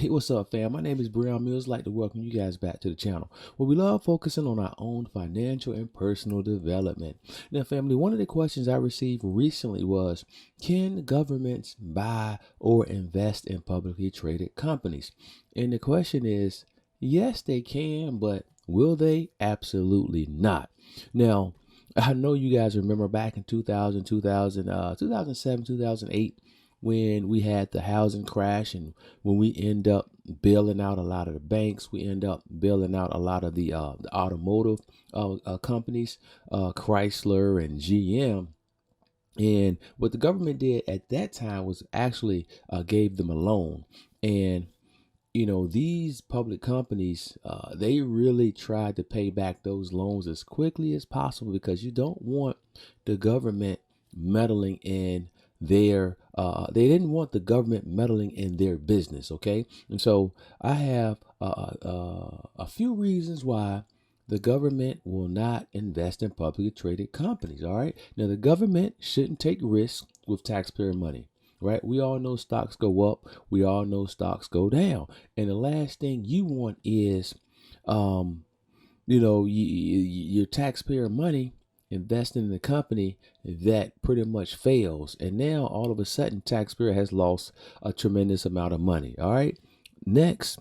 Hey, what's up, fam? My name is Brehon. I'd like to welcome you guys back to the channel, where we love focusing on our own financial and personal development. Now, family, one of the questions I received recently was, can governments buy or invest in publicly traded companies? And the question is, yes, they can, but will they? Absolutely not. Now, I know you guys remember back in 2007, 2008, when we had the housing crash, and when we end up bailing out a lot of the banks, we end up bailing out a lot of the automotive companies, Chrysler and GM. And what the government did at that time was actually gave them a loan. And these public companies, they really tried to pay back those loans as quickly as possible, because you don't want the government meddling in they didn't want the government meddling in their business. Okay. And so I have a few reasons why the government will not invest in publicly traded companies. All right. Now, the government shouldn't take risks with taxpayer money. Right? We all know stocks go up. We all know stocks go down. And the last thing you want is, your taxpayer money investing in a company that pretty much fails. And now all of a sudden, taxpayer has lost a tremendous amount of money. All right. Next,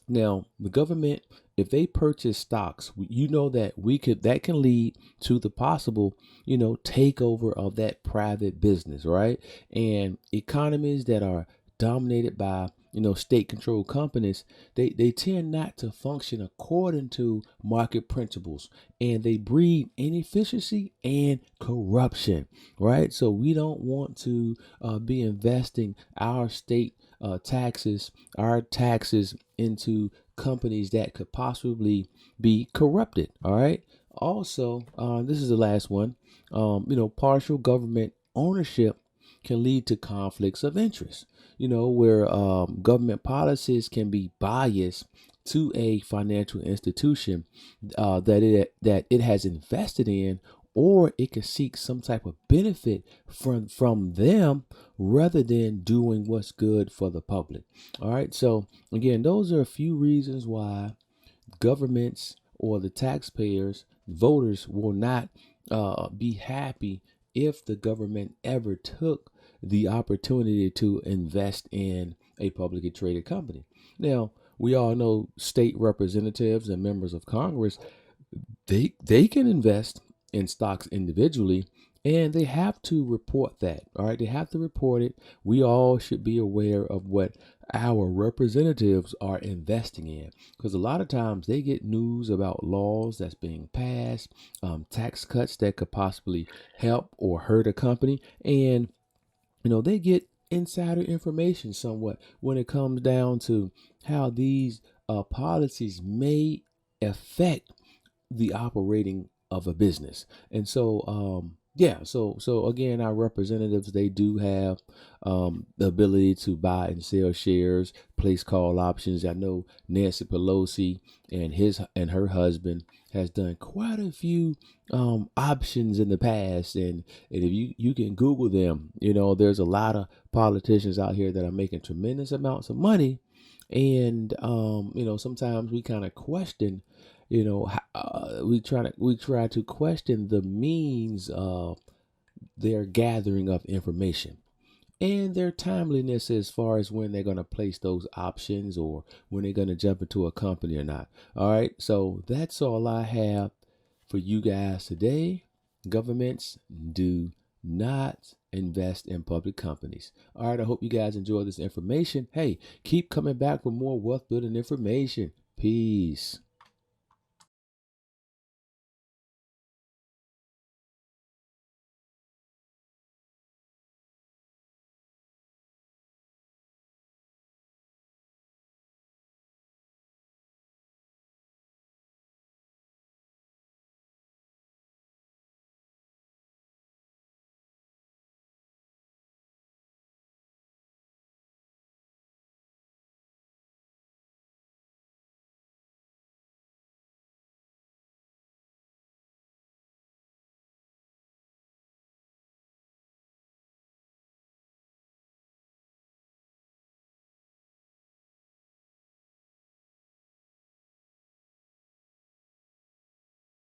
now, the government, if they purchase stocks, that can lead to the possible, takeover of that private business, right? And economies that are dominated by, state controlled companies, they tend not to function according to market principles, and they breed inefficiency and corruption, right? So we don't want to be investing our taxes into companies that could possibly be corrupted. All right. Also, this is the last one. Partial government ownership can lead to conflicts of interest, where government policies can be biased to a financial institution that it has invested in, or it can seek some type of benefit from them rather than doing what's good for the public. All right. So again, those are a few reasons why governments or the taxpayers, voters, will not be happy if the government ever took the opportunity to invest in a publicly traded company. Now, we all know state representatives and members of Congress, they can invest in stocks individually, and they have to report that. All right, they have to report it. We all should be aware of what our representatives are investing in, because a lot of times they get news about laws that's being passed, tax cuts that could possibly help or hurt a company, and they get insider information somewhat when it comes down to how these policies may affect the operating of a business. And so so again, our representatives, they do have the ability to buy and sell shares, place call options. I know Nancy Pelosi and her husband has done quite a few options in the past, and if you can Google them, there's a lot of politicians out here that are making tremendous amounts of money. And sometimes we kind of question, we try to question the means of their gathering of information and their timeliness as far as when they're going to place those options, or when they're going to jump into a company or not. All right. So that's all I have for you guys today. Governments do not invest in public companies. All right. I hope you guys enjoy this information. Hey, keep coming back for more wealth building information. Peace.